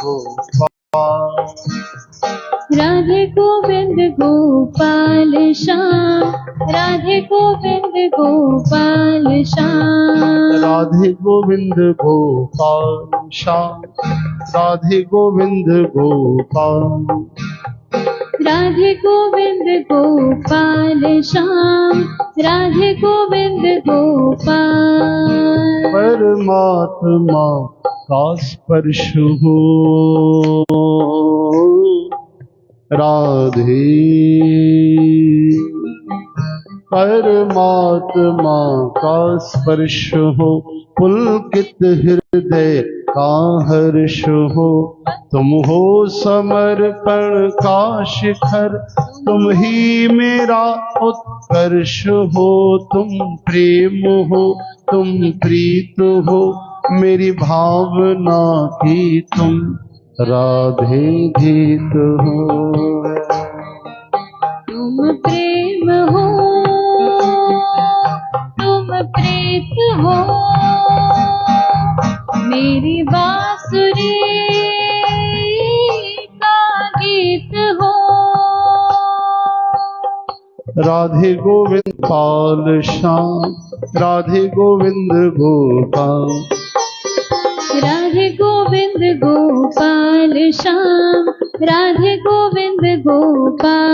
गोपाल। राधे गोविंद गोपाल श्याम, राधे गोविंद गोपाल श्याम, राधे गोविंद गोपाल श्याम, राधे गोविंद गोपाल। राधे गोविंद गोपाल श्याम, राधे गोविंद गोपाल। परमात्मा का स्पर्श हो राधे, परमात्मा का स्पर्श हो, पुलकित हृदय का हर्ष हो। तुम हो समर्पण का शिखर, तुम ही मेरा उत्कर्ष हो। तुम प्रेम हो, तुम प्रीत हो, मेरी भावना की तुम राधे गीत हो। तुम प्रेम हो, तुम प्रीत हो, मेरी बांसुरी का गीत हो। राधे गोविंद गोपाल श्याम, राधे गोविंद गोपाल। राधे गोविंद गोपाल श्याम, राधे गोविंद गोपाल।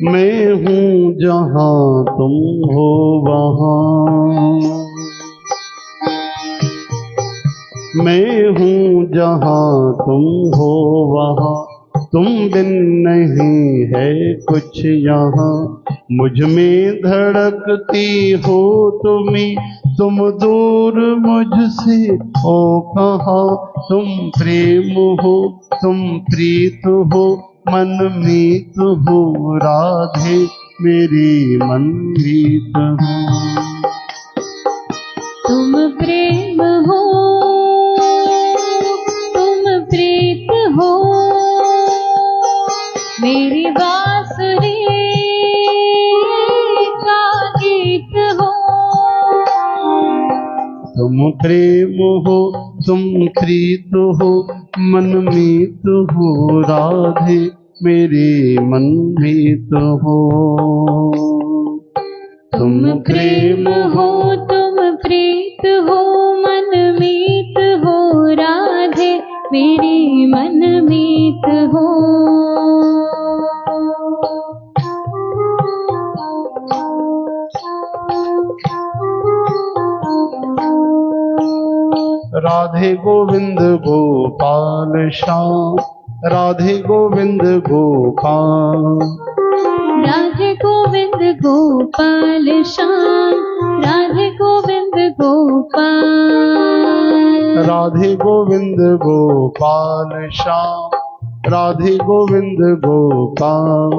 मैं हूँ जहाँ तुम हो वहाँ, मैं हूँ जहाँ तुम हो वहाँ। तुम बिन नहीं है कुछ यहाँ, मुझ में धड़कती हो तुम्ही। तुम दूर मुझसे हो कहाँ, तुम प्रेम हो, तुम प्रीत हो, मन मीत हो राधे, मेरी मन मीत हो। तुम प्रेम हो, तुम प्रीत हो, मेरी बांसुरी का गीत हो। तुम प्रेम हो, तुम प्रीत हो, मन मीत हो राधे, मेरे मन मीत हो। तुम प्रेम हो, तुम प्रीत हो, मन मीत हो राधे, मेरी मन मीत हो। राधे गोविंद गोपाल श्याम, राधे गोविंद गोपाल। राधे गोविंद गोपाल श्याम, राधे गोविंद गोपाल। राधे गोविंद गोपाल श्याम, राधे गोविंद गोपाल।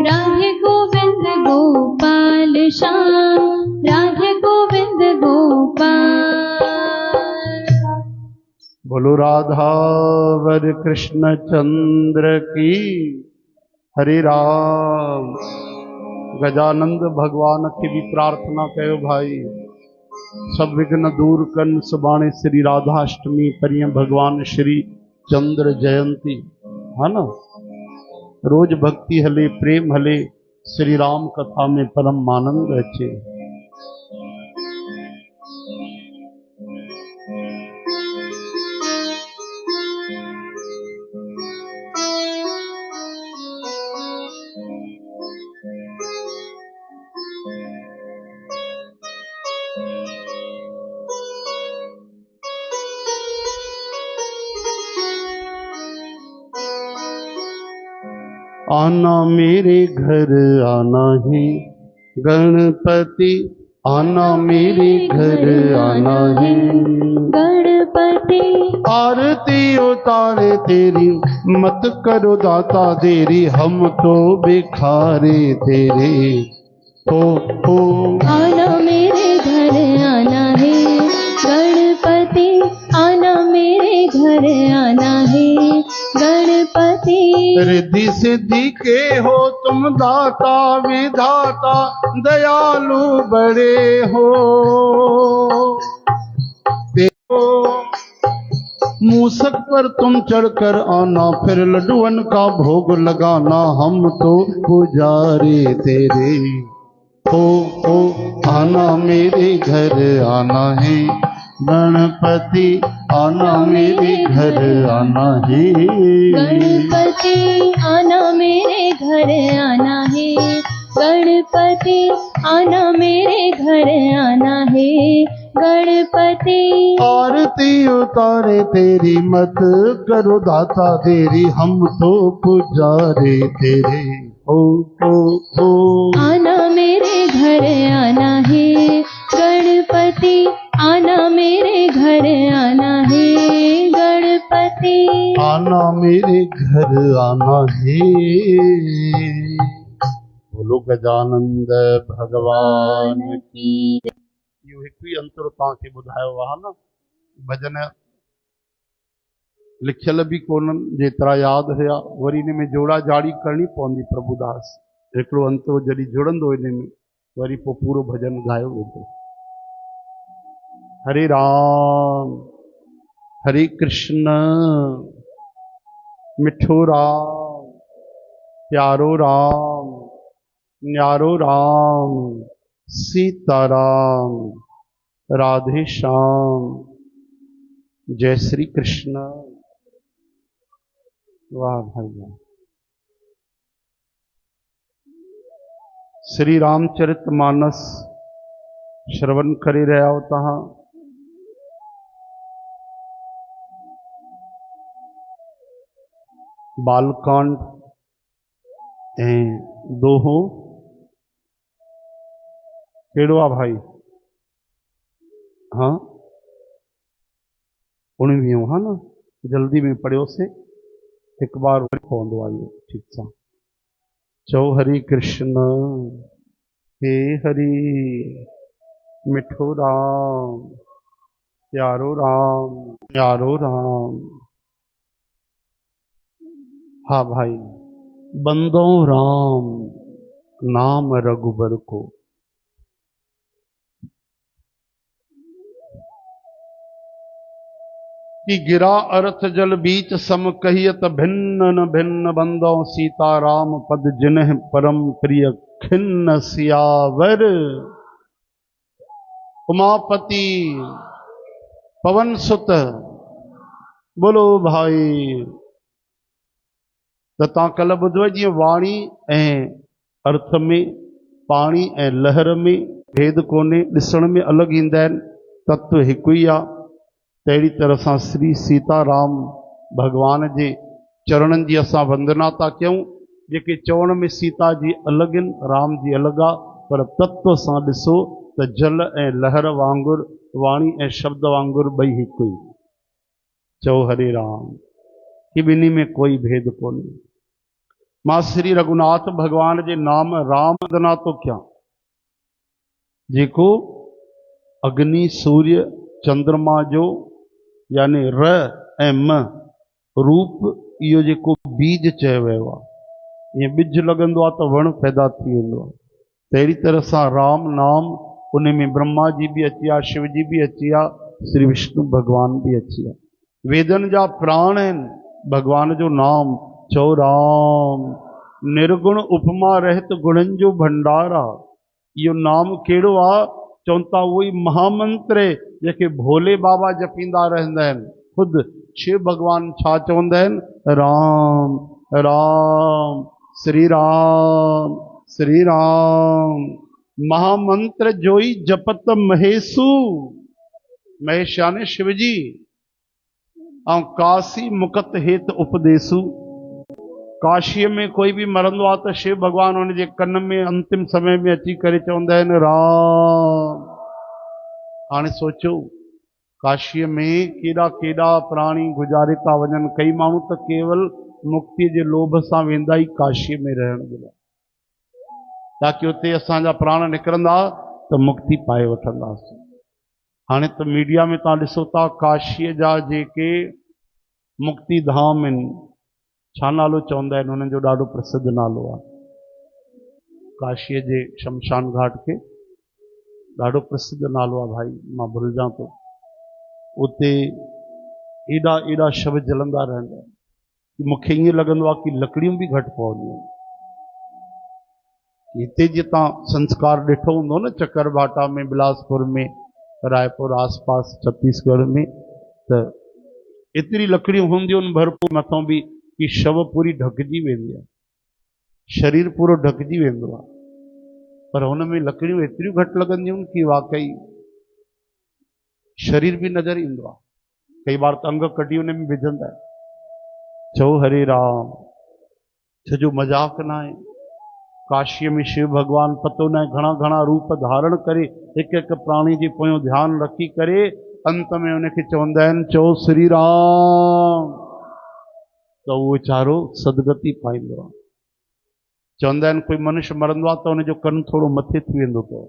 राधे गोविंद गोपाल श्याम, राधे गोविंद गोपाल। बोलो राधा वर कृष्ण चंद्र की। हरे राम। गजानंद भगवान की भी प्रार्थना कयो भाई, सब विघ्न दूर करन सुबाणे श्री राधाष्टमी परिय भगवान श्री चंद्र जयंती, है ना। रोज भक्ति हले, प्रेम हले, श्री राम कथा में परम आनंद अचे। आना मेरे घर आना है गणपति, आना मेरे घर आना है गणपति। आरती उतारे तेरी, मत करो दाता देरी, हम तो भिखारी तेरे। ओ आना मेरे घर आना है गणपति, आना मेरे घर आना है गणपति। रिद्धि सिद्धि के हो तुम दाता विधाता दयालु बड़े हो। मूसक पर तुम चढ़कर आना फिर लड्डुअन का भोग लगाना, हम तो पुजारी तेरे हो आना मेरे घर आना है गणपति, आना मेरे घर आना है गणपति, आना मेरे घर आना है गणपति, आना मेरे घर आना है गणपति। आरती उतारे तेरी मत करो दाता तेरी, हम तो पुजारी तेरे हो आना मेरे घर आना है गणपति, आना मेरे घर आना है गणपति, आना मेरे घर आना है। बोलो गजानंद भगवान की। इहो हिकु ई अंतर तव्हांखे ॿुधायो आहे न, भजन लिखियल बि कोन्हनि, जेतिरा यादि हुया वरी इन में जोड़ा जाड़ी करणी पवंदी। प्रभुदास हिकिड़ो अंतरो जॾहिं जुड़ंदो इन में वरी पोइ पूरो भजन ॻायो वेंदो। हरे राम हरे कृष्ण, मिठो राम प्यारो राम न्यारो राम, सीताराम राधे श्याम, जय श्री कृष्ण। वाह भाई वाह। श्री रामचरितमानस श्रवण करे रहिया हो तव्हां। बालकांड ऐं दोहो कहिड़ो आहे भाई? हाँ 19 हा न, जल्दी में पढ़ियोसीं, एक बार वरी पवंदो आहे इहो ठीक सां। चओ हरि कृष्ण हे हरि, मिठो राम प्यारो राम प्यारो राम। हाँ भाई, बंदो राम नाम रघुबर को, कि गिरा अर्थ जल बीच सम कहियत भिन्न न भिन्न, बंदो सीता राम पद जिन्ह परम प्रिय खिन्न सियावर। उमापति पवन सुत, बोलो भाई। त तव्हां कल्ह ॿुधो जीअं वाणी ऐं अर्थ में, पाणी ऐं लहर में भेद कोन्हे, ॾिसण में अलॻि ईंदा आहिनि, तत्व हिकु ई आहे। तहिड़ी तरह सां श्री सीताराम भगवान जे चरणनि जी असां वंदना था कयूं। जेके चवण में सीता जी अलॻि आहिनि, राम जी अलॻि आहे, पर तत्व सां ॾिसो त जल ऐं लहर वांगुरु, वाणी ऐं शब्द वांगुरु ॿई हिकु ई। चओ हरे राम, कि ॿिन्ही में कोई भेद कोन्हे। मां श्री रघुनाथ भगवान जे नाम राम वंदना थो कयां, जेको अग्नि सूर्य चंद्रमा जो यानी र ऐं म रूप, इहो जेको बीज चयो वियो आहे, ईअं ॿिज लॻंदो आहे त वण पैदा थी वेंदो आहे। तहिड़ी तरह सां राम नाम, उन में ब्रह्मा जी बि अची आहे, शिव जी बि अची आहे, श्री विष्णु भगवान बि अची आहे। वेदन जा प्राण आहिनि भगवान जो नाम। चो राम निर्गुण उपमा रहित गुणनि जो भंडार आहे। इहो नाम कहिड़ो आहे? चवनि था उहो ई महामंत्र जेके भोले बाबा जपींदा रहंदा आहिनि। ख़ुदि शिव भगवान छा चवंदा आहिनि? राम राम श्री राम श्री राम, महामंत्र जो ई जपत महेशु। महेश यानी शिव जी। ऐं काशी मुकत हेत उपदेशु। काशीअ में कोई बि मरंदो आहे त शिव भगवान हुन जे कन में अंतिम समय में अची करे चवंदा आहिनि राम। हाणे सोचो, काशीअ में केॾा केॾा प्राणी गुज़ारे था वञनि। कई माण्हू त केवल मुक्ति जे लोभ सां वेंदा ई काशीअ में रहण जे लाइ, ताकि उते असांजा प्राण निकिरंदा त मुक्ति पाए वठंदासीं। हाणे त मीडिया में तव्हां ॾिसो था, काशीअ जा जेके मुक्ति धाम आहिनि, छा नालो चवंदा आहिनि उन्हनि जो ॾाढो प्रसिद्ध नालो आहे। काशीअ जे शमशान घाट के ॾाढो प्रसिद्ध नालो आहे भाई, मां भुलिजां थो। उते एॾा एॾा शव जलंदा रहंदा आहिनि कि मूंखे ईअं लॻंदो आहे कि लकड़ियूं बि घटि पवंदियूं आहिनि। हिते जे तव्हां संस्कार ॾिठो हूंदो न, चकरभाटा में, बिलासपुर में, रायपुर आसपास छत्तीसगढ़ में, त एतिरी लकड़ियूं हूंदियूं आहिनि भरपूर मथां बि कि शव पूरी ढकिजी वेंदी आहे, शरीर पूरो ढकिजी वेंदो आहे, पर हुन में लकड़ियूं एतिरियूं घटि लॻंदियूं आहिनि कि वाकई शरीर बि नज़र ईंदो आहे। कई बार त अंग कढी हुन में विझंदा आहिनि। चओ हरे राम, छो मजाक न आहे। काशीअ में शिव भगवान पतो न घणा घणा रूप धारण करे हिकु हिकु प्राणी जे पोयों ध्यानु रखी करे अंत में उनखे चवंदा आहिनि चओ श्री राम, त उहो वीचारो सदगति पाईंदो आहे। चवंदा आहिनि कोई मनुष्य मरंदो आहे त उनजो कनु थोरो मथे थी वेंदो अथव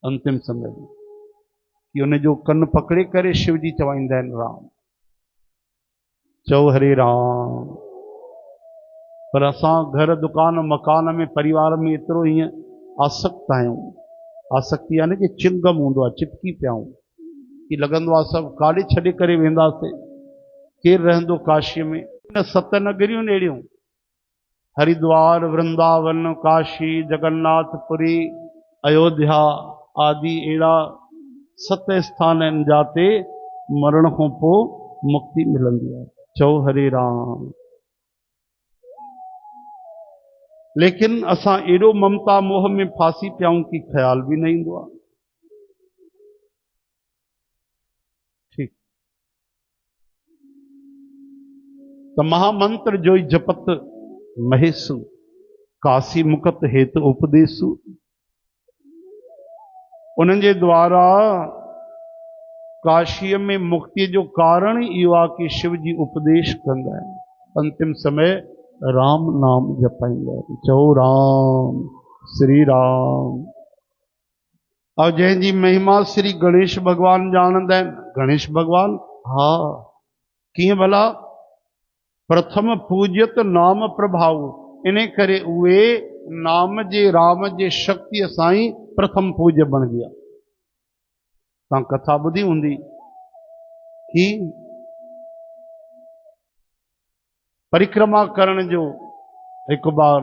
अंतिम समय में, कि उनजो कनु पकड़े करे शिव जी चवाईंदा आहिनि राम। चओ हरे राम। पर असां घर दुकान मकान में परिवार में एतिरो हीअं आसक्त आहियूं, आसक्ति यानी कि चिंगम हूंदो आहे, चिपकी पिया आहियूं कि लॻंदो आहे सभु काॾे छॾे करे वेंदासीं, केरु रहंदो काशीअ में। न 7 नगरियूं अहिड़ियूं, हरिद्वार, वृंदावन, काशी, जगन्नाथपुरी, अयोध्या आदि अहिड़ा 7 स्थान आहिनि जाते मरण खां पोइ मुक्ति मिलंदी आहे। चओ हरे राम। लेकिन असां एॾो ममता मोह में फासी पियाऊं कि ख्याल बि न ईंदो आहे। ठीक, त महामंत्र जो जपत महेसु, काशी मुकत हेत उपदेसु। उन्हनि जे द्वारा काशीअ में मुक्ति जो कारण इहो आहे कि शिव जी उपदेश कंदा आहिनि, अंतिम समय राम नाम जपाईंदा आहिनि। चओ राम, श्री राम। और जंहिंजी महिमा श्री गणेश भगवान ॼाणंदा आहिनि। गणेश भगवान, हा, कीअं भला? प्रथम पूज्यत नाम प्रभाव, इन करे उहे नाम जे राम जे शक्तिअ सां ई प्रथम पूज्य बण गया। तव्हां कथा ॿुधी हूंदी कि परिक्रमा करण जो हिकु बार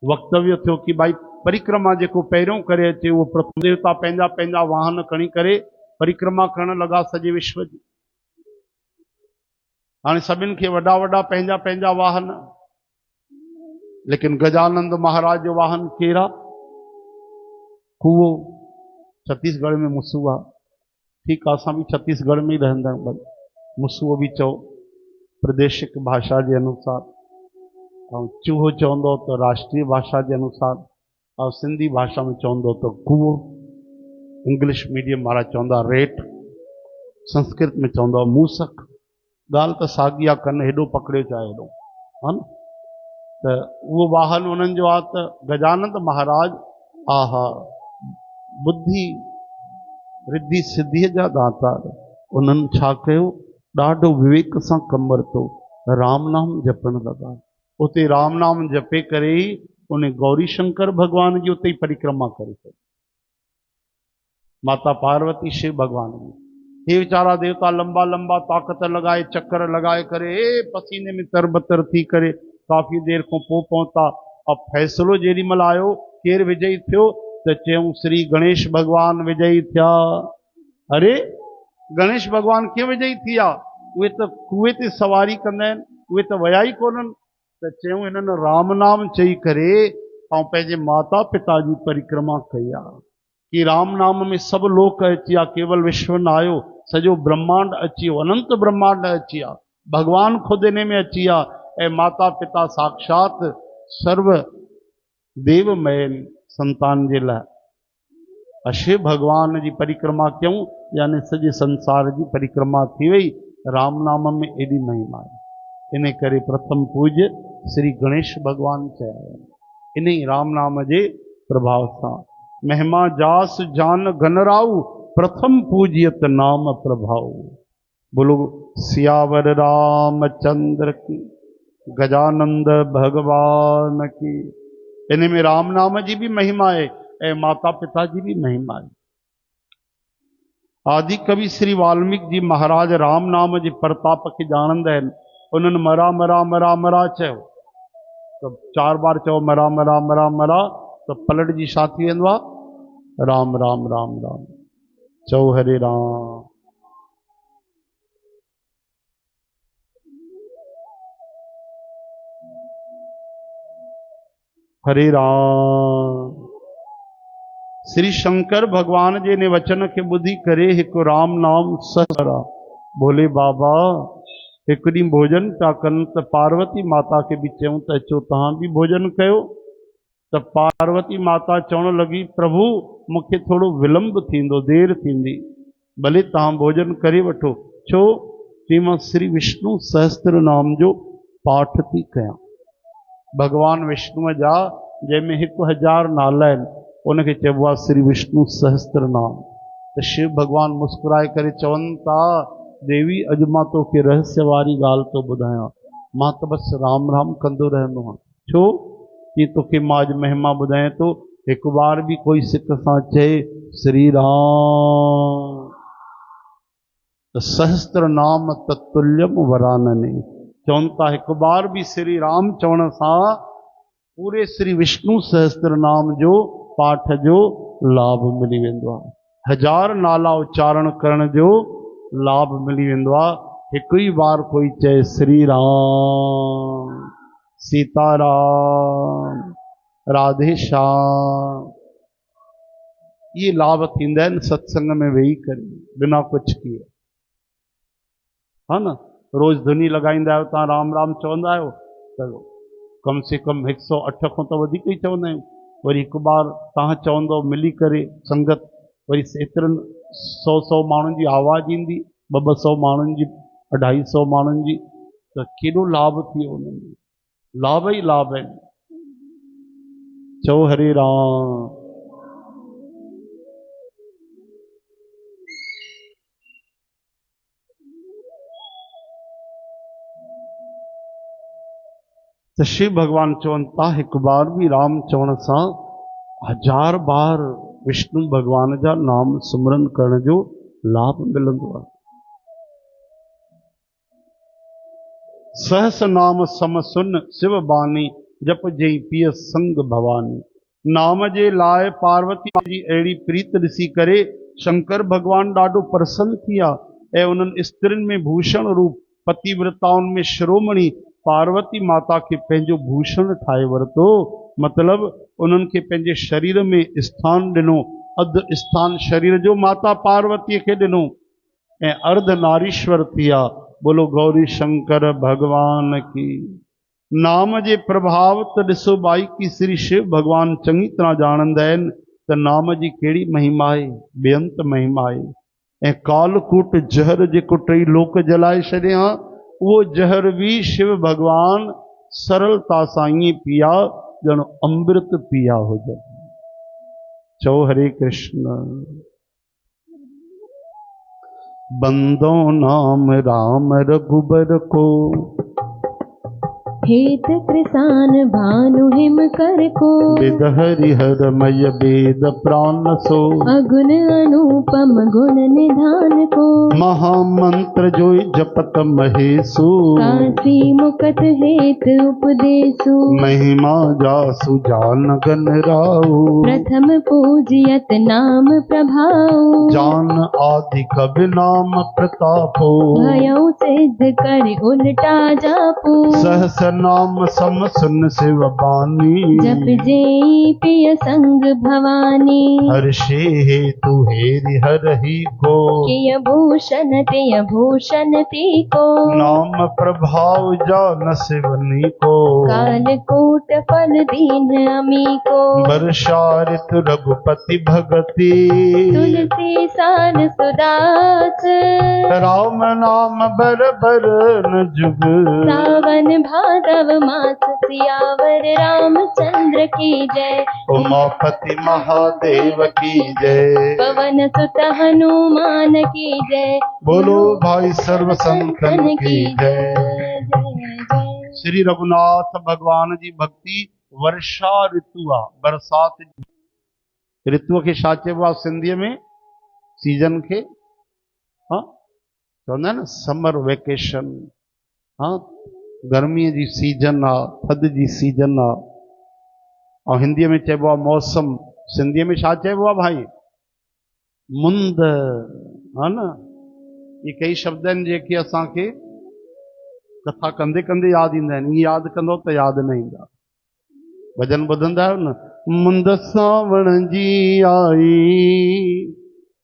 वक्तव्य थियो कि भाई परिक्रमा जेको पहिरियों करे अचे उहो प्रथम देवता पंहिंजा पंहिंजा वाहन खणी करे परिक्रमा करण लॻा सॼे विश्व जी। हाणे सभिनि खे वॾा वॾा पंहिंजा पंहिंजा वाहन, लेकिन गजानंद महाराज जो वाहन केरु आहे? कुओ। छत्तीसगढ़ में मुसुआ। ठीकु आहे, असां बि छत्तीसगढ़ में ई रहंदा आहियूं, भई मुसुओ बि चओ प्रादेशिक भाषा के अनुसार, और चूहो चवंदो तो राष्ट्रीय भाषा के अनुसार, और सिंधी भाषा में चवंदो तो कुओ। इंग्लिश मीडियम वारा चवंदा रेट, संस्कृत में चवंदा मूसक। ॻाल्हि त साॻी आहे, कनि हेॾो पकड़ियो चाहे हेॾो, हा न। त उहो वाहन उन्हनि जो आहे। त गजानंद महाराज, आहा, बुद्धि रिद्धि सिद्धीअ जा दातार, उन्हनि छा कयो? ॾाढो विवेक सां कमु वरितो, राम नाम जपण लॻा। उते राम नाम जपे करे ई उन गौरी शंकर भगवान जी उते ई परिक्रमा करे छॾी। माता पार्वती शिव भगवान जी, हे वीचारा देवता लंबा लंबा ताक़त लगाए चक्कर लगाए करे पसीने में तरबतर थी करे काफ़ी देर खां पोइ पहुता। अब फैसलो जेॾी महिल आयो केरु विजयी थियो त चयूं श्री गणेश भगवान विजयी थिया। अरे गणेश भगवान कीअं विजयी थिया? उहे त कुएं ते सवारी कंदा आहिनि, उहे त विया ई कोन्हनि। त चयूं इन्हनि राम नाम चई करे ऐं पंहिंजे माता पिता जी परिक्रमा कई आहे कि राम नाम में सभु लोक अची विया, केवल विश्व न आयो, सॼो ब्रह्मांड अची वियो, अनंत ब्रह्मांड अची विया, भगवान ख़ुदि इन में अची विया। ऐं माता पिता साक्षात सर्व देवमय संतान जे लाइ शिव भगवान जी परिक्रमा कयूं, यानी सॼे संसार जी परिक्रमा थी वई। राम नाम में एॾी महिमा आहे, इन करे प्रथम पूज्य श्री गणेश भगवान चया। इन राम नाम जे प्रभाव सां महिमा जास जान गनराऊ, प्रथम पूज्यत नाम प्रभाव। बोलो सियावर रामचंद्र की, गजानंद भगवान की। इन में राम नाम जी भी महिमा है ऐं माता पिता जी भी महिमा है। आदि कवि श्री वाल्मीकि जी महाराज राम नाम जी प्रताप खे ॼाणंदा आहिनि। उन्हनि मरा मरा मरा मरा चयो, तो 4 बार चओ मरा मरा मरा मरा, तो पलट जी छा थी वेंदो आहे? राम राम राम राम। चओ हरे राम। हरे राम। श्री शंकर भगवान जे ने वचन के बुधी करे हिकु राम नाम सहरा। बोले बाबा हिकु ॾींहुं भोजन पिया कनि त पार्वती माता खे बि चयूं त अचो तव्हां बि भोजन कयो। त पार्वती माता चवण लॻी प्रभु मूंखे थोरो विलंब थींदो, देरि थींदी, भले तव्हां भोजन करे वठो। छो? चई मां श्री विष्णु सहस्त्र नाम जो पाठ थी कयां। भगवान विष्णुअ जा जंहिंमें 1000 नाला आहिनि उनखे चइबो आहे श्री विष्णु सहस्त्र नाम। त शिव भगवान मुस्कुराए करे चवनि था देवी अॼु मां तोखे रहस्य वारी ॻाल्हि थो ॿुधायां, मां त बसि राम राम कंदो रहंदो आहियां। छो? कि तोखे मां अॼु महिमा ॿुधायां थो, हिकु बार बि कोई सिक सां चए श्री राम त सहस्त्र नाम तत्तुल्यम वरानने। चवनि था हिकु बार भी श्री राम चवण सां पूरे श्री विष्णु सहस्त्र नाम जो पाठ जो लाभ मिली वेंदो आहे। 1000 नाला उच्चारण करण जो लाभ मिली वेंदो आहे। हिकु ई बार कोई चए श्री राम, सीताराम, राधे श्याम, ये लाभ थींदा आहिनि सत्संग में वेही करे बिना कुछ किए। हा न, रोज़ धुनी लगाईंदा आहियो तव्हां राम राम चवंदा आहियो त कम से कम 108 खां त वधीक ई चवंदा आहियूं। वरी हिकु बार तव्हां चवंदो मिली करे संगत, वरी एतिरनि 100 माण्हुनि जी आवाज़ ईंदी, 200 माण्हुनि जी, 250 माण्हुनि जी, त केॾो लाभ थी वियो उन्हनि में। लाभ ई लाभ आहिनि। चओ हरे राम। तो शिव भगवान चवनि था हिकु बार भी राम चवण सां 1000 बार विष्णु भगवान जा नाम सुमरन करण जो लाभ मिलंदो आहे। सहस नाम सम सुन शिव बानी, जप जई पिय संग भवानी। नाम जे लाइ पार्वती जी अहिड़ी प्रीत ॾिसी करे शंकर भगवान ॾाढो प्रसन्न थी विया ऐं उन्हनि स्त्रियुनि में भूषण रूप पतिव्रताउनि में शिरोमणि पार्वती माता के पंहिंजो भूषण ठाहे वरितो। मतलब उन्हनि खे पंहिंजे शरीर में स्थान ॾिनो, अधु स्थान शरीर जो माता पार्वतीअ खे ॾिनो ऐं अर्ध नारीश्वर थी विया। बोलो गौरी शंकर भगवान की। नाम जे प्रभाव त ॾिसो बाई की श्री शिव भगवान चङी तरह ॼाणंदा आहिनि त नाम जी कहिड़ी महिमा आहे, बेअंत महिमा आहे। ऐं कालकूट जहर जेको 3 लोक जलाए छॾिया, वो जहर भी शिव भगवान सरलता सां ईअं पिया ॼण अमृत पिया हुजनि। चओ हरे कृष्ण। बंदो नाम राम रघुबर को, हेत कृसान भानु हिम कर को। वेद हरिहरमय वेद प्राण सो, अगुण अनुपम गुण निधान को। महामंत्र जो जपत महेशु, काशी मुकत हेत उपदेशु। महिमा जासु जान गन राउ, प्रथम पूजियत नाम प्रभाउ। जान आदि कवि नाम प्रतापो, भयउ सिद्ध कर उलटा जापू। सहस नाम सम सुन शिव बानी, जप जेई पिय संग भवानी। हर्षे हेतु हेरि हरहि को, किय भूषण तिय भूषण ती को। नाम प्रभाव जान शिवनी को, कालकूट नित्य फल दीन अमी को। वर्षा ऋतु रघुपति भगति, तुलसी सान सुदास, राम नाम बर बर न जुग। सावन भादव मास सियावर रामचंद्र की जय। उमापति महादेव की जय। पवन सुत हनुमान की जय। बोलो भाई सर्व संतन की जय। श्री रघुनाथ भगवान जी भक्ति वर्षा ऋतु आ बरसात ऋतु के साचे हुआ सिंधी में सीजन के हाँ चवंदा न समर वेकेशन हाँ गर्मी जी सीजन आ थधि जी सीजन आ और हिंदी में चइबो आहे मौसम सिंधी में छा चइबो आहे भाई मुंद हा न ये कई शब्द आहिनि जेके असांखे कथा कंदे कंदे यादि ईंदा आहिनि ईअं यादि कंदो त यादि न ईंदा भजन ॿुधंदा आहियो न मुंद सावण जी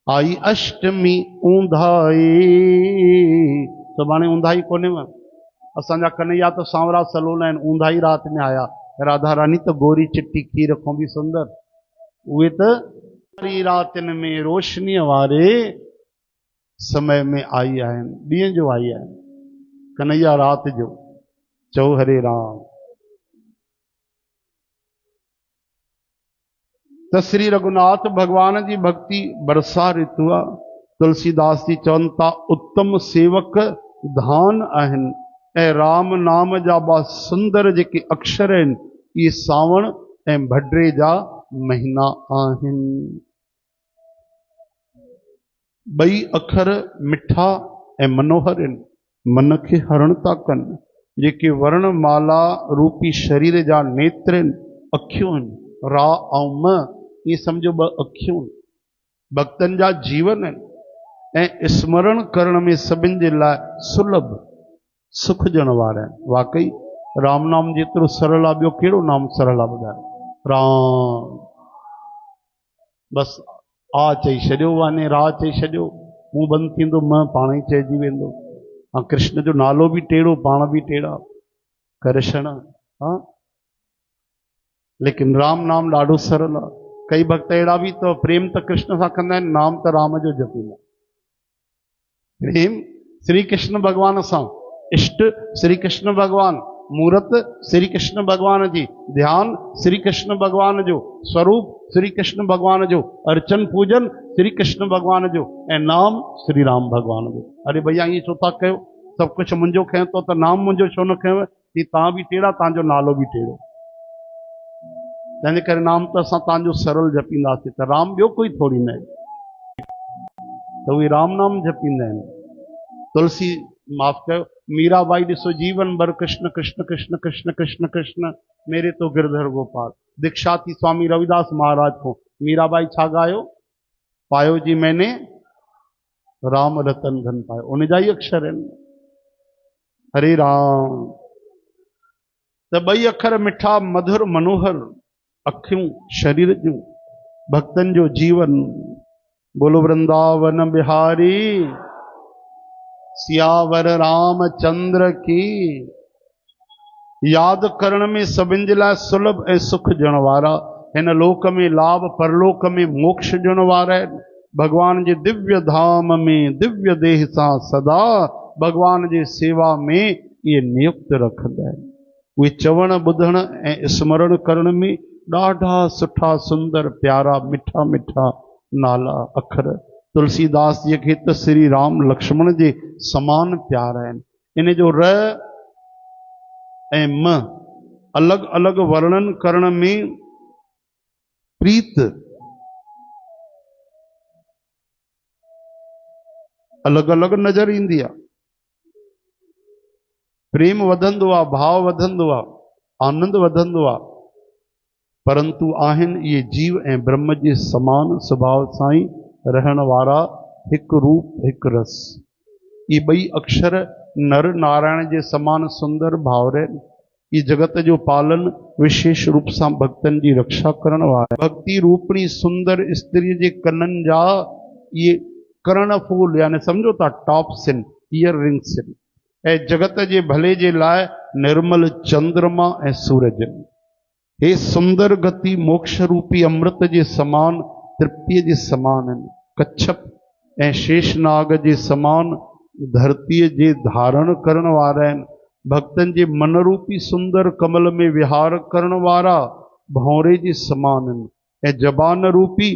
आई अष्टमी ऊंधाई सुभाणे ऊंधाई कोन्हे असांजा कन्हैया तो सांवरा सलोना आहिनि ऊंधाई रात में आया राधा रानी तो गोरी चिट्टी खीर खो भी सुंदर उहे तो रातिन में रोशनी वारे समय में आई आहिनि ॾींहं जो आई आहिनि कन्हैया रात जो चओ हरे राम। तो श्री रघुनाथ भगवान जी भक्ति बरसा ऋतु आहे तुलसीदास जी चवनि था उत्तम सेवक धान आहिनि ऐं राम नाम जा बा सुंदर जेके अक्षर आहिनि इहे सावण ऐं भड्रे जा महीना आहिनि। ॿई अखर मिठा ऐं मनोहर आहिनि मन खे हरण था कनि जेके वर्णमाला रूपी शरीर जा नेत्र आहिनि अखियूं आहिनि रा ऐं म इहे सम्झो ॿ अखियूं भक्तनि जा जीवन आहिनि ऐं स्मरण करण में सभिनि जे लाइ सुलभ सुख ॾियण वारा आहिनि। वाकई राम नाम जेतिरो सरल आहे ॿियो कहिड़ो नाम सरल आहे ॿुधायो राम बस आ चई छॾियो वाने रा चई छॾियो मुंहुं बंदि थींदो म पाण ई चइजी वेंदो ऐं कृष्ण जो नालो बि टेढ़ो पाण बि टेढ़ा कृष्ण हाँ लेकिन राम नाम ॾाढो सरल आहे। कई भक्त अहिड़ा बि तो प्रेम त कृष्ण सां कंदा आहिनि नाम त राम जो जपींदा प्रेम श्री कृष्ण भगवान सां इष्ट श्री कृष्ण भगवान मूर्त श्री कृष्ण भगवान जी ध्यान श्री कृष्ण भगवान जो स्वरूप श्री कृष्ण भगवान जो अर्चन पूजन श्री कृष्ण भगवान जो ऐं नाम श्री राम भगवान जो। अरे भैया ईअं छो था कयो सभु कुझु मुंहिंजो खयो तो त नाम मुंहिंजो छो न खयो कि तव्हां बि टेढ़ा तव्हांजो नालो बि टेढ़ो तंहिंजे करे नाम त असां तव्हांजो सरल जपींदासीं त राम ॿियो कोई थोरी न आहे त उहे राम नाम जपींदा आहिनि। तुलसी माफ़ कयो मीराबाई ॾिसो जीवन भर कृष्ण कृष्ण कृष्ण कृष्ण कृष्ण कृष्ण मेरे तो गिरधर गोपाल दीक्षा थी स्वामी रविदास महाराज को मीराबाई छा गायो पायो जी मैंने राम रतन धन पायो उन जा ही अक्षर आहिनि हरे राम। त ॿई अखर मिठा मधुर मनोहर अखियूं शरीर जूं भक्तन जो जीवन बोलो वृंदावन बिहारी सियावर रामचंद्र की याद करण में सभिनि जे लाइ सुलभ ऐं सुख ॾियण वारा हिन लोक में लाभ परलोक में मोक्ष ॾियण वारा आहिनि। भगवान जे दिव्य धाम में दिव्य देह सां सदा भगवान जे सेवा में इहे नियुक्त रखंदा आहिनि। उहे चवण ॿुधण ऐं स्मरण करण में ॾाढा सुठा सुंदर प्यारा मिठा मिठा नाला अखर तुलसीदास जी खे त श्री राम लक्ष्मण जे समान प्यार आहिनि। इन जो र ऐं म अलॻि अलॻि वर्णन करण में प्रीत अलॻि अलॻि नज़र ईंदी आहे प्रेम वधंदो आहे भाव वधंदो आहे आनंद वधंदो आहे परंतु आहिनि इहे जीव ऐं ब्रह्म जे समान स्वभाव सां ई रहण वारा हिकु रूप हिकु रस। ये ॿई अक्षर नर नारायण जे समान सुंदर भावर आहिनि। ये जगत जो पालन विशेष रूप सां भक्तन जी रक्षा करण वारा भक्ति रूपणी सुंदर स्त्री जे कननि जा ये कर्णफूल यानी समझो था टॉप्स आहिनि ईयर रिंग्स आहिनि ऐं जगत जे भले जे लाइ निर्मल चंद्रमा ऐं सूरज आहिनि। हे सुंदर गति मोक्ष रूपी अमृत जे समान तृप्तीअ जे समान आहिनि। कच्छप ऐं शेषनाग जे समान धरतीअ जे धारण करण वारा आहिनि। भक्तन जे मन रूपी सुंदर कमल में विहार करण वारा भौरे जे समान आहिनि। ऐं जबान रूपी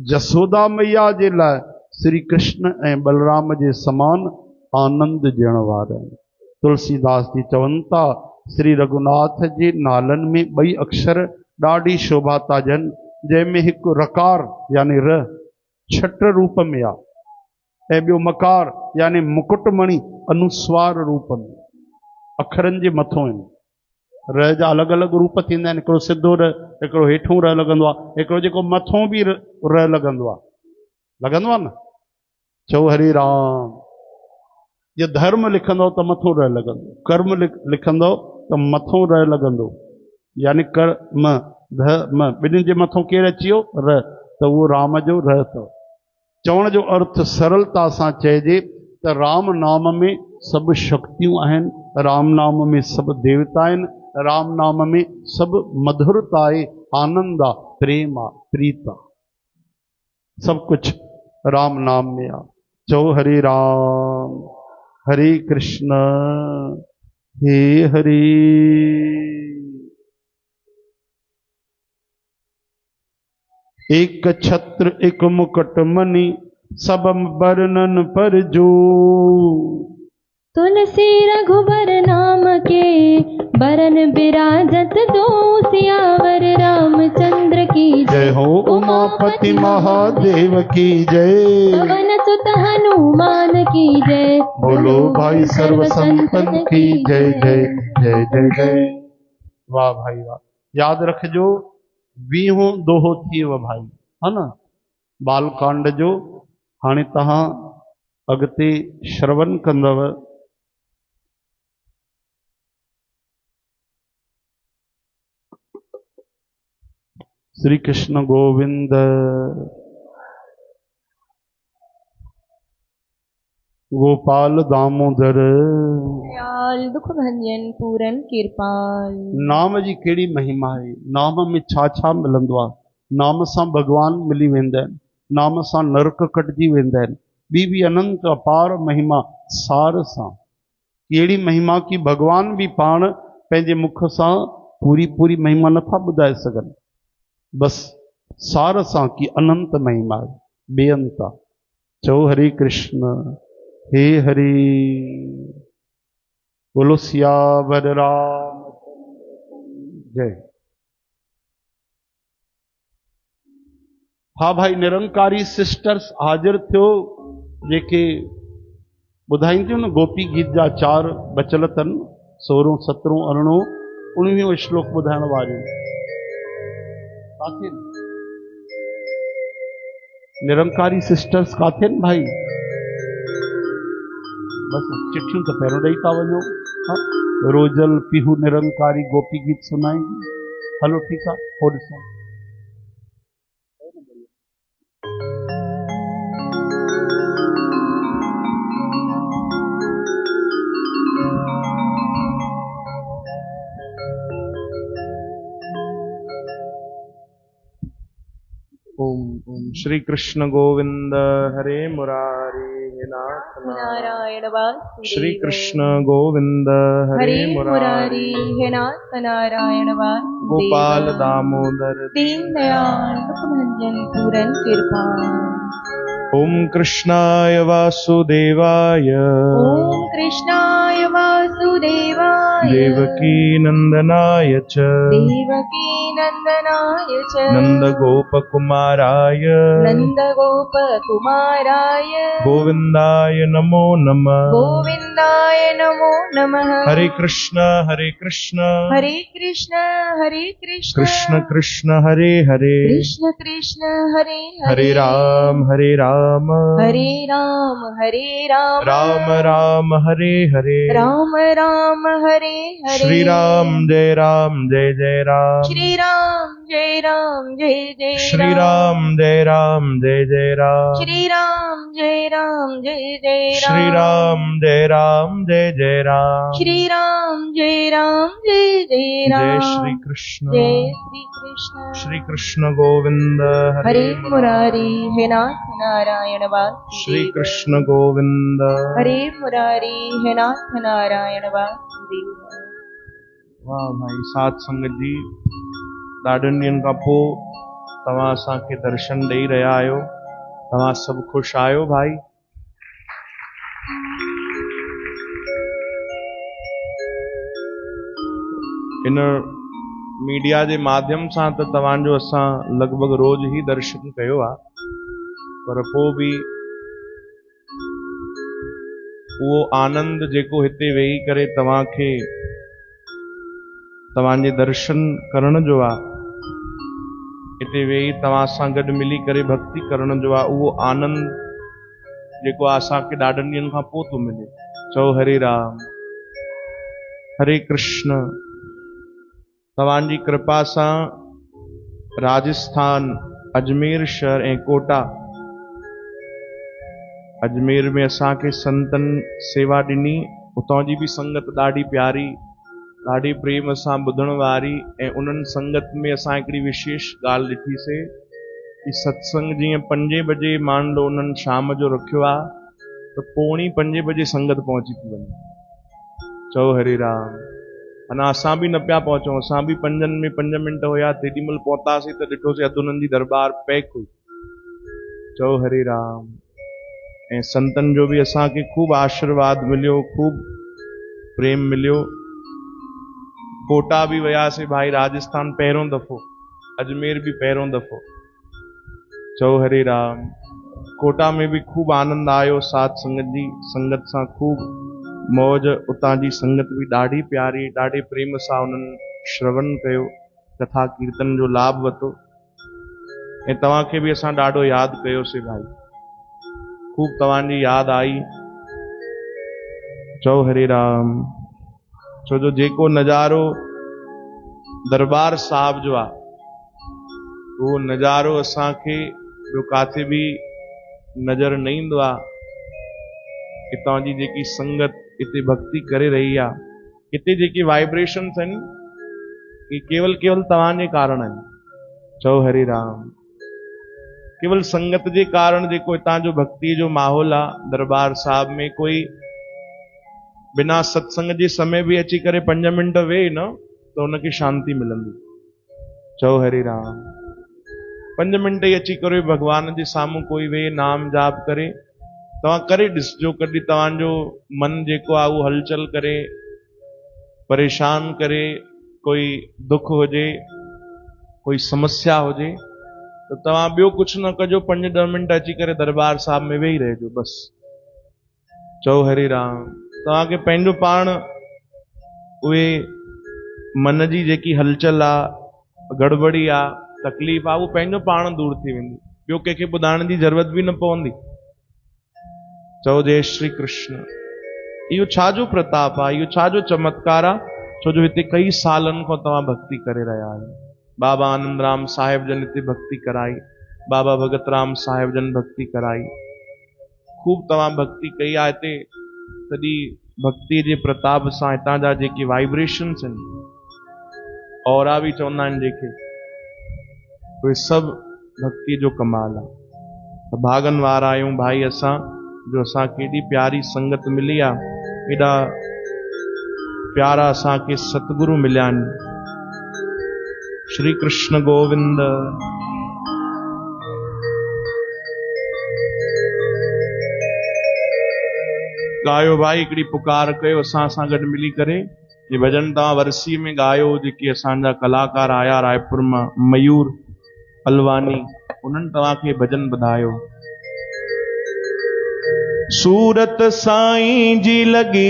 जसोदा मैया जे लाइ श्री कृष्ण ऐं बलराम जे समान आनंद ॾियण वारा आहिनि। तुलसीदास जी चवनि था श्री रघुनाथ जे नालनि में ॿई अक्षर ॾाढी शोभा था ॾियनि, जंहिंमें हिकु रकार यानी र छट रूप में आहे ऐं ॿियो मकार यानी मुकुटमणि अनुस्वार रूप में अखरनि जे मथां आहिनि। र जा अलॻि अलॻि रूप थींदा आहिनि, हिकिड़ो सिधो र, हिकिड़ो हेठों र लॻंदो आहे, हिकिड़ो जेको मथां बि र लॻंदो आहे न। चओ हरे राम। जे धर्म लिखंदो त मथो र लॻंदो, कर्म लिखंदो त मथो र लॻंदो, यानी कर्म धर्म ॿिन्हिनि जे मथो केरु अची वियो र, त उहो राम जो र अथव। चवण जो अर्थ सरलता सां चइजे त राम नाम में सभु शक्तियूं आहिनि, राम नाम में सभु देवता आहिनि, राम नाम में सभु मधुरता आहे, आनंद आहे, प्रेम आहे, प्रीत आहे, सभु कुझु राम नाम में आहे। चओ हरे राम हरे कृष्ण हे हरे। एक छत्र एक मुकुट मणि सब बरनन पर जो, तुलसी रघुबर नाम के बरन बिराजत दो, सियावर रामचंद्र की जय हो, उमापति महादेव की जय, पवन सुत हनुमान की जय, बोलो भाई सर्व संतन की जय जय जय जय जय। वाह भाई वाह। याद रखजो 20हों दोहो थी वियो भाई, है न, बालकांड जो। हाणे तहां अॻिते श्रवण कंदव। श्री कृष्ण गोविंद गोपाल दामोदर दयाल दुख भंजन पूरन कृपाल। नाम जी कहिड़ी महिमा आहे, नाम में छा छा मिलंदो आहे। नाम सां भगवान मिली वेंदा आहिनि, नाम सां नरक कटिजी वेंदा आहिनि। ॿी अनंत अपार महिमा सार सां, कहिड़ी महिमा की भगवान भी पाण पंहिंजे मुख सां पूरी पूरी महिमा नथा ॿुधाए सघनि, बस सार सां की अनंत महिमा बेअंत आहे। चओ हरे कृष्ण हे हरि। बोलो सियावर राम जय। हाँ भाई, निरंकारी सिस्टर्स हाजिर थियो, जेके ॿुधाईंदियूं न गोपी गीत जा 4 बचल अथनि, 16, 17, 18, 19 श्लोक ॿुधाइण वारियूं। काथे निरंकारी सिस्टर्स काथे भाई? बस चिट्ठियूं तो पहिरों ॾेई था वञो। हाँ, रोजल पीहू निरंकारी गोपी गीत सुनाएंगी। हलो ठीक है, हो ॾिसो। ओम ओम श्री कृष्ण गोविंद हरे मुरारी हे नाथ नारायण वासुदेव। श्री कृष्ण गोविंद हरे मुरारी हे नाथ नारायण वासुदेव। गोपाल दामोदर दीन दयाल दुख भंजन पूरन कृपाल। ओम कृष्णाय वासुदेवाय ओम कृष्णाय वासुदेवाय देवकी नंदनाय च देवकी नंदनाय च नंद गोप कुमाराय नंद गोप कुमाराय गोविंदाय नमो नमः गोविंदाय नमो नमः। हरे कृष्ण हरे कृष्ण कृष्ण कृष्ण हरे हरे कृष्ण कृष्ण हरे हरे राम हरे राम राम राम हरे हरे राम राम हरे हरे। श्री राम जय जय राम श्री राम जय जय श्री राम जय जय राम श्री राम जय जय श्री राम जय जय राम श्री राम जय जय श्री जय राम श्री कृष्ण। जय श्री कृष्ण। श्री कृष्ण गोविंद हरे मुरारी हे नाथ नारायण वासुदेव। श्री कृष्ण गोविंद। हरे मुरारी हे नाथ नारायण वासुदेव। वाह भाई साध संगत जी, ॾाढनि ॾींहंनि खां पोइ तव्हां असांखे दर्शन ॾेई रहिया आहियो। तव्हां सभु ख़ुशि आहियो भाई? इन मीडिया जे माध्यम सां त तव्हांजो असां लॻभॻि रोज़ ई दर्शन कयो आहे, पर पोइ बि उहो आनंद जेको हिते वेही करे तव्हांखे तव्हांजे दर्शन करण जो आहे, हिते वेही तव्हां सां गॾु मिली करे भक्ति करण जो आहे, उहो आनंद जेको आहे असांखे ॾाढनि ॾींहंनि खां पोइ थो मिले। चओ हरे राम हरे कृष्ण। तव्हांजी कृपा सां राजस्थान अजमेर शहर ऐं कोटा, अजमेर में असांखे संतनि सेवा ॾिनी, उतां जी बि संगत ॾाढी प्यारी, ॾाढी प्रेम सां ॿुधण वारी, ऐं उन्हनि संगत में असां हिकिड़ी विशेष ॻाल्हि ॾिठीसीं कि सत्संग जीअं 5 बजे मान लो उन्हनि शाम जो रखियो आहे त 4:45 बजे संगत पहुची थी वञे। चओ हरे राम। अञा असां बि न पिया पहुचूं, असां बि 5 में 5 मिंट हुया, तेॾीमहिल पहुतासीं त ॾिठोसीं अधु उन्हनि जी दरबार पैक हुई। चओ हरे राम। ऐं संतनि जो बि असांखे खूब आशीर्वाद मिलियो, खूब प्रेम मिलियो। कोटा बि वियासीं भाई, राजस्थान पहिरों दफ़ो, अजमेर बि पहिरों दफ़ो। चओ हरे राम। कोटा में भी खूब आनंद आयो साथ संगत जी संगत सां, खूब मौज। उतां जी संगत भी ॾाढी प्यारी, ॾाढे प्रेम सां उन्हनि श्रवण कयो, कथा कीर्तन जो लाभ वरितो। ऐं तव्हांखे भी असां ॾाढो यादि कयोसीं भाई, खूब तव्हांजी यादि आई। चओ हरे राम। छो जो जेको नज़ारो दरबार साहिब जो आहे, उहो नज़ारो असांखे ॿियो काथे बि नज़र न ईंदो आहे। हितां जी जेकी संगत हिते भक्ति करे रही आहे, हिते जेके वाइब्रेशन्स आहिनि, ये केवल तव्हांजे कारण आहिनि। चओ हरे राम। केवल संगत जे कारण जेको हितां जो भक्ति जो माहौल आहे दरबार साहिब में, कोई बिना सत्संग जे समय भी अची करे 5 मिंट वेहे न तो उनखे शांति मिलंदी। चओ हरे राम। 5 मिंट ही अची करे भगवान जे साम्हूं कोई वेहे, नाम जाप करे, तव्हां करे ॾिसजो, कॾहिं तव्हांजो मन जेको आहे उहो हलचल करे, परेशान करे, कोई दुख हुजे, कोई समस्या हुजे, तो तव्हां ॿियो कुछ न कजो, 5-10 मिंट अची करे दरबार साहिब में वेही रहिजो बस। चओ हरे राम। तव्हांखे पंहिंजो पाण उहे मन जी जेकी हलचल आहे, गड़बड़ी आहे, तकलीफ़ आहे, उहो पंहिंजो पाण दूर थी वेंदी, ॿियो कंहिंखे ॿुधाइण जी ज़रूरत बि न पवंदी। चओ जय श्री कृष्ण। इहो छाजो प्रताप आहे, इहो छाजो चमत्कार आहे, छो जो हिते कई सालनि खां तव्हां भक्ति करे रहिया आहियो। बाबा आनंद राम साहिब जन हिते भक्ति कराई, बाबा भगत राम साहिब जन भक्ति कराई, खूब तव्हां भक्ति कई आहे हिते। तॾहिं भक्ति जे प्रताप सां हितां जा जेके वाइब्रेशन्स आहिनि, औरा बि चवंदा आहिनि जेके, उहे सभु भक्ति जो कमाल आहे। भागन वारा आहियूं भाई असां, जो असांखे एॾी प्यारी संगत मिली आहे, एॾा प्यारा असांखे सतगुरु मिलिया आहिनि। श्री कृष्ण गोविंद। गायो भाई, हिकिड़ी पुकार कयो असां सां गॾु मिली करे। ये भजन तव्हां वरसी में गायो, जेके असांजा कलाकार आया रायपुर मां, मयूर अलवानी, उन्हनि तव्हांखे भजन ॿुधायो। सूरत साईं जी लगी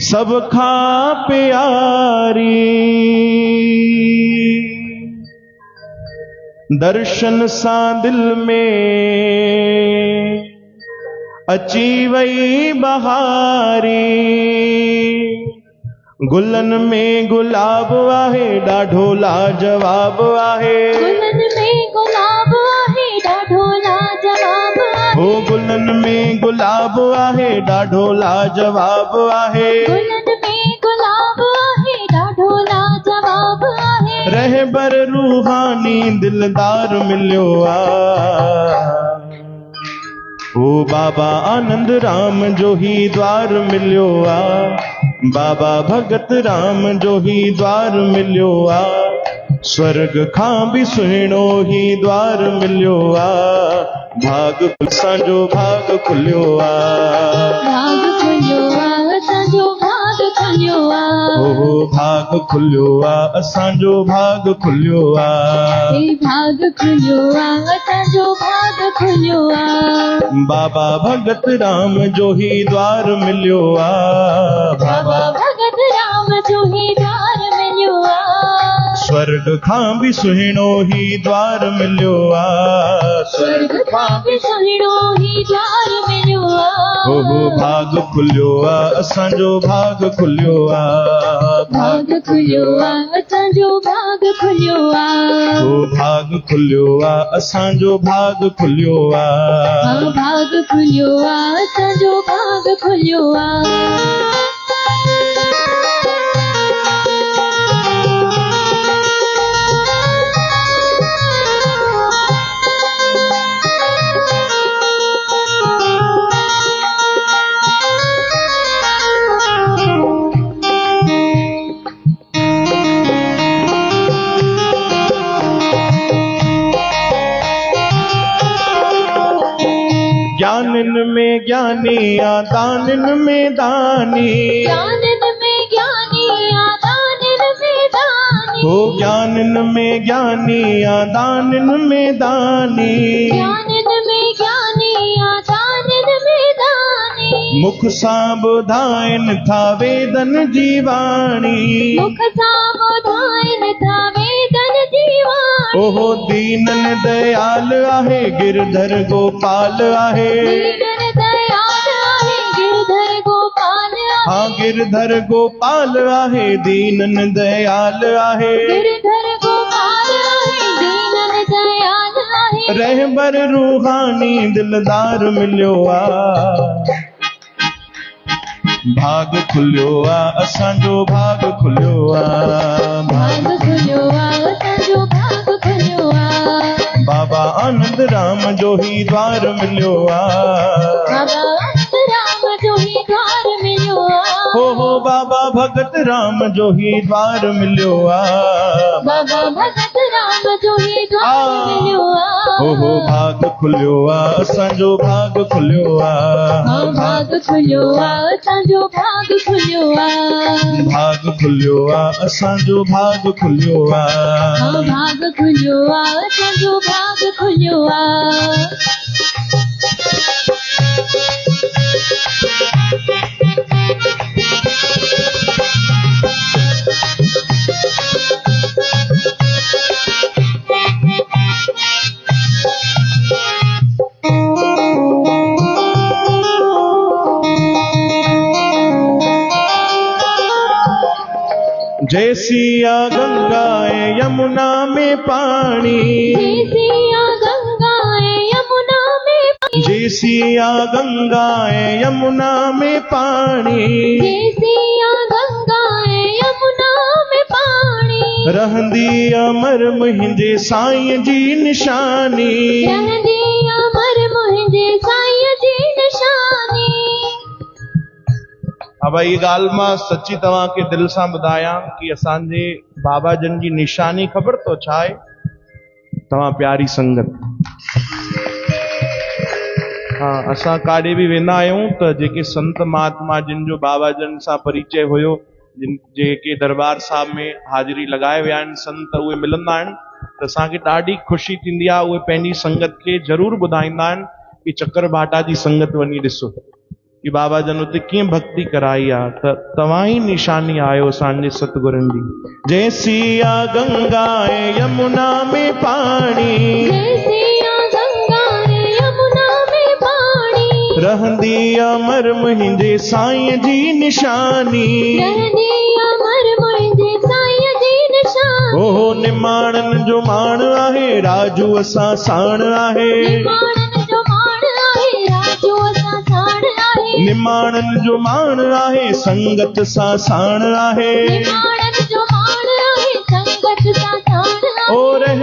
सब खां प्यारी, दर्शन सां दिल में अची वई बहारी। गुलन में गुलाब आहे, ॾाढो लाजवाब आहे। गुलन में गुलाब आहे, ॾाढो लाजवाब आहे। ओ गुलन में गुलाब आहे, ॾाढो लाजवाब आहे। गुलन में दिलदार मिलियो आ। ओ बाबा आनंद राम जो ही द्वार मिलियो आ। बाबा भगत राम जो ही द्वार मिलियो आ। स्वर्ग खां भी सुहिणो ही द्वार मिलियो आ। भाग असांजो भाग खुलियो आ। भाग खुलियो आ असांजो भाग खुलियो आ। ओ भाग खुलियो आ असांजो भाग खुलियो आ। हे भाग खुलियो आ असांजो भाग खुलियो आ। बाबा भगत राम जो ही द्वार मिलियो आ। बाबा भगत राम जो ही द्वार मिलियो आ। स्वर्ग खां भी सुहिणो ही द्वार मिलियो आ। स्वर्ग खां भी सुहिणो ही द्वार मिलियो आ। ओ भाग खुलियो आ असांजो भाग खुलियो आ। भाग खुलियो आ असांजो भाग खुलियो आ। ओ भाग खुलियो आ असांजो भाग खुलियो आ। भाग खुलियो आ असांजो भाग खुलियो आ। ज्ञानन में ज्ञानी आ दानन में दानी। ज्ञानन में ज्ञानी आ दानन में दानी। ओ ज्ञानन में ज्ञानी आ दानन में दानी। ज्ञानन में ज्ञानी आ दानन में दानी। मुख सां ॿुधाइनि था वेदन जी वाणी। मुख सां ॿुधाइनि था वेदन जी वाणी। ओहो दीनन दयाल आहे गिरधर गोपाल आहे। दीनन दयाल आहे गिरधर गोपाल आहे। हाँ गिरधर गोपाल आहे दीनन दयाल आहे। गिरधर गोपाल आहे दीनन दयाल आहे। रहबर रूहानी दिलदार मिलियो आ। भाग खुलियो आ असांजो भाग खुलियो आ। भाग खुलियो आ असांजो भाग खुलियो आ। बाबा आनंद राम जो ही द्वार मिलियो आ। बाबा आनंद राम जो ही द्वार मिलियो आ। हो बाबा भगत राम जो ही द्वार मिलियो आ। बाबा भगत राम जो ही द्वार मिलियो आ। हो भाग खुलियो आ असांजो भाग खुलियो आ। भाग खुलियो आ असांजो भाग खुलियो आ। भाग खुलियो आ असांजो भाग खुलियो आ। भाग खुलियो आ असांजो भाग खुलियो आ। जय सिया गंगाए यमुना में पानी। जय सिया गंगाए यमुना में पानी। जय सिया गंगाए यमुना में पानी। जय सिया गंगाए यमुना में पानी। रहंदी अमर मुंहिंजे साईं जी निशानी। रहंदी अमर मुंहिंजे साईं जी निशानी। अब ये ॻाल्हि मां सची तव्हांखे दिलि सां ॿुधायां कि असांजे बाबा जन जी निशानी ख़बर तो छा आहे? तव्हां प्यारी संगत। हाँ असां काॾे बि वेंदा आहियूं त जेके संत महात्मा जिन जो बाबा जन सां परिचय हुयो, जिन जेके दरबार साहिब में हाज़िरी लगाए विया आहिनि संत, उहे मिलंदा आहिनि त असांखे ॾाढी ख़ुशी थींदी आहे। उहे पंहिंजी संगत खे ज़रूरु ॿुधाईंदा आहिनि कि चक्कर भाटा जी संगत वञी ॾिसो कि बाबा जन उते कीअं भक्ति कराई आहे। त तव्हां ई निशानी आहियो असांजे सतगुरनि जी। जय सिया गंगाए यमुना में पाणी। जय सिया गंगाए यमुना में पानी। रहंदी अमर मुंहिंजे साईं जी निशानी। रहंदी अमर मुंहिंजे साईं जी निशानी। ओहो निमाणन जो माण आहे राजू असां साण आहे। निमाणन जो माण आहे राजू असां साण आहे। निमाणन जो माण आहे संगत सां साण आहे। निमाणन जो माण आहे संगत सां साण आहे। ओ रह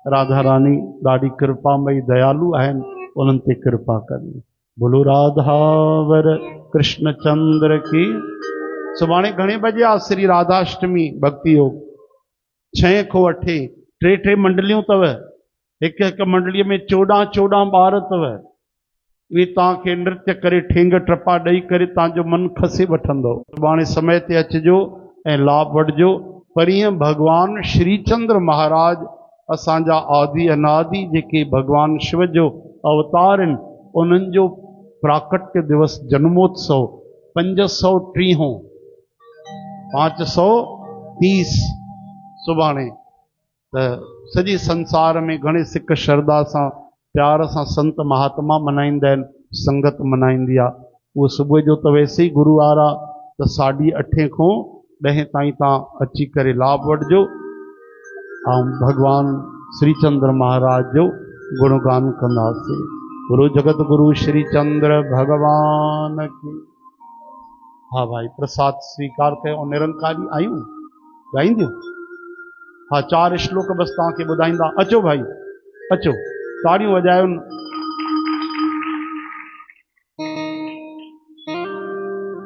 राधा रानी ॾाढी कृपामयी दयालु आहिनि, उन्हनि ते कृपा कनि। बोलो राधावर कृष्ण चंद्र की। सुभाणे घणे बजे आहे श्री राधाष्टमी भक्ति योग? 6 खां 8। 3 मंडलियूं अथव, हिकु मंडलीअ में 14 ॿार अथव। उहे तव्हांखे नृत्य करे ठेंग टपा ॾेई करे तव्हांजो मन खसे वठंदो। सुभाणे समय ते अचिजो ऐं लाभ वठिजो। परीहं भगवान श्रीचंद्र महाराज असांजा आदि अनादि जेके भगवान शिव जो अवतार आहिनि, उन्हनि जो प्राकट्य दिवस जन्मोत्सव 530 530 सुभाणे। त सॼे संसार में घणे सिख श्रद्धा सां प्यार सां संत महात्मा मनाईंदा आहिनि, संगत मनाईंदी आहे। उहो सुबुह जो त वैसे ई गुरुवार आहे, त 8:30 खां 10 ताईं तव्हां अची करे लाभ वठिजो ऐं भगवान श्रीचंद्र महाराज जो गुणगान कंदासीं। गुरु जगत गुरु श्रीचंद्र भगवान की। हाँ भाई, प्रसाद स्वीकार कयो। निरंकारी आयूं ॻाईंदियूं? हाँ, 4 श्लोक बस तव्हांखे ॿुधाईंदा। अचो भाई, अचो, ताड़ियूं वॼायो।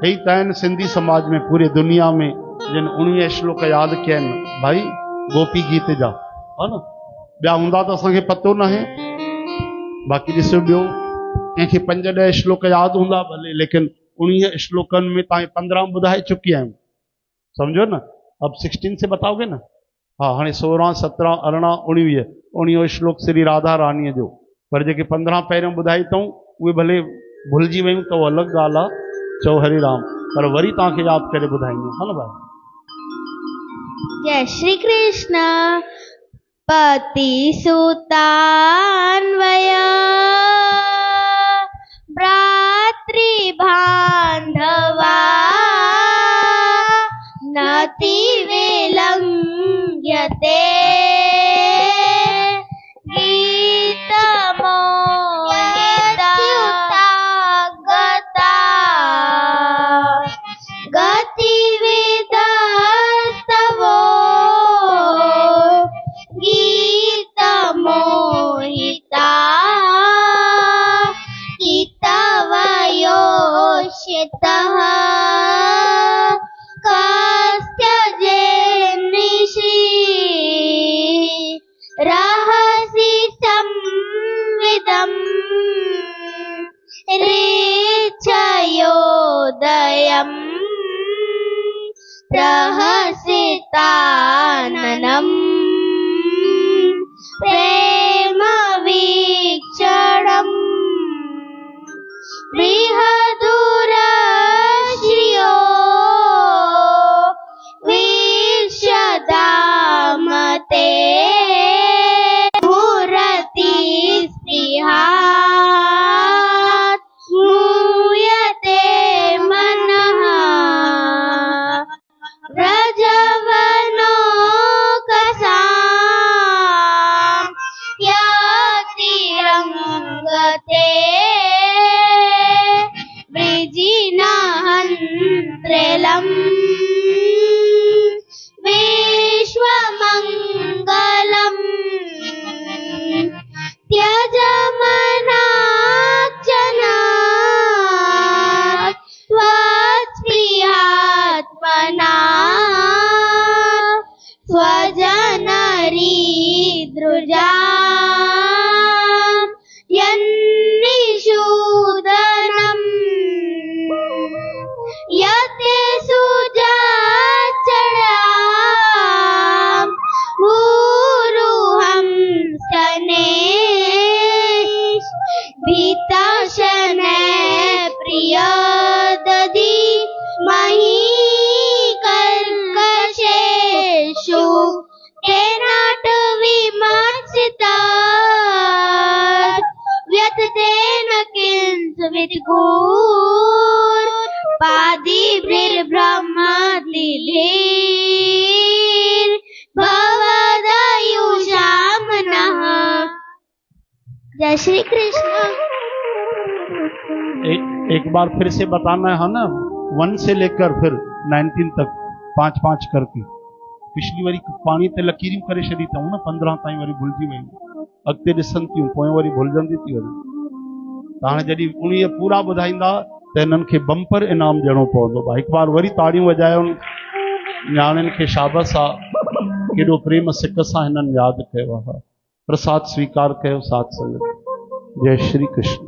हे त आहिनि सिंधी समाज में, पूरे दुनिया में जिन 19 श्लोक यादि कया आहिनि भाई, गोपी गीत जा, हा न। ॿिया हूंदा त असांखे पतो न आहे। बाक़ी ॾिसो, ॿियो कंहिंखे 5-10 श्लोक यादि हूंदा भले, लेकिन 19 श्लोकनि में तव्हां 15 ॿुधाए चुकी आहियूं, समझो न। अब 16 से बताओगे न? हाँ, हाणे 16, 17, 18, 19 श्लोक श्री राधा रानीअ जो। पर जेके 15 पहिरियों ॿुधाई अथऊं उहे भले भुलिजी वयूं त उहा अलॻि ॻाल्हि आहे, चओ हरि राम, पर वरी तव्हांखे यादि करे ॿुधाईंदो, हा न भाई। जय श्री कृष्ण। पति सुतान्वय भ्रातृ बान्धवा नति विलङ्घ्यते प्रहसिताननम् प्रेम वीक्षणम् बृहदुरश्रियो वीक्षदामते मुरति स्पृहात् मूयते मनः व्रजवनोकसां यतिरङ्गते वृजिनहन्त्रेलम् विश्वमङ्गलम् त्यजमनाक्षणात् त्वत्प्रियात्मना स्वजनरीदृजा यन्निषूदनम् यते सुजाचराम् भूरुहं स्तने भीताशने प्रियदधि मही कर्कशेषु केनाट विमर्शिता व्यथतेन किंसविद्गूर् पादिभिर्ब्रह्मलीलीर् भवदयुषामनः। जय श्री कृष्ण। एक बार फिर से बताना है ना, 1 से लेकर फिर 19 तक 5-5 करके। पिछली वारी पानी ते लकीरियूं करे छॾी अथऊं न 15 ताईं, वरी भुलिजी वई, अॻिते ॾिसनि थियूं पोइ वरी भुलिजंदी थी वञे। त हाणे जॾहिं 19 पूरा ॿुधाईंदा त हिननि खे बम्पर इनाम ॾियणो पवंदो। भाई हिकु बार वरी ताड़ियूं वॼायो, न्याणियुनि खे शाबस आहे, केॾो प्रेम सिक सां हिननि यादि कयो आहे। प्रसाद स्वीकार कयो साथ संगत। जय श्री कृष्ण।